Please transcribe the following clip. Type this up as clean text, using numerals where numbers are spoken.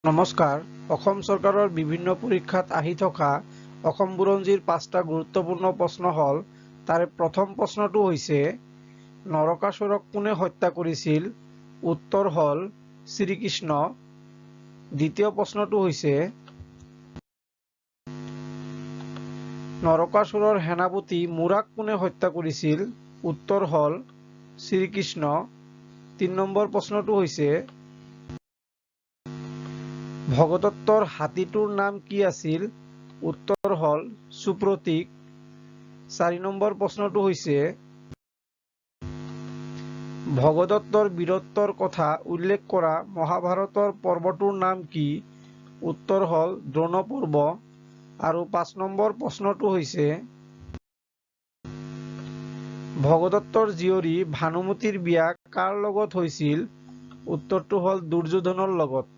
নমস্কাৰ। অসম চৰকাৰৰ বিভিন্ন পৰীক্ষাত আহি থকা অসম বুৰঞ্জীৰ 5টা গুৰুত্বপূৰ্ণ প্ৰশ্ন হ'ল, তাৰে প্ৰথম প্ৰশ্নটো হৈছে নৰকাসুৰক কোনে হত্যা কৰিছিল? উত্তৰ হ'ল শ্ৰীকৃষ্ণ। দ্বিতীয় প্ৰশ্নটো হৈছে নৰকাসুৰৰ সেনাপতি মুৰাক কোনে হত্যা কৰিছিল? উত্তৰ হ'ল শ্ৰীকৃষ্ণ। 3 নম্বৰ প্ৰশ্নটো হৈছে ভগদত্তৰ হাতীটোৰ নাম কি আছিল? উত্তৰ হ'ল সুপ্ৰতীক। 4 নম্বৰ প্ৰশ্নটো হৈছে ভগদত্তৰ বীৰত্বৰ কথা উল্লেখ কৰা মহাভাৰতৰ পৰ্বটোৰ নাম কি? উত্তৰ হ'ল দ্ৰোণ পৰ্ব। আৰু 5 নম্বৰ প্ৰশ্নটো হৈছে ভগদত্তৰ জীয়ৰী ভানুমতীৰ বিয়া কাৰ লগত হৈছিল? উত্তৰটো হ'ল দুৰ্যোধনৰ লগত।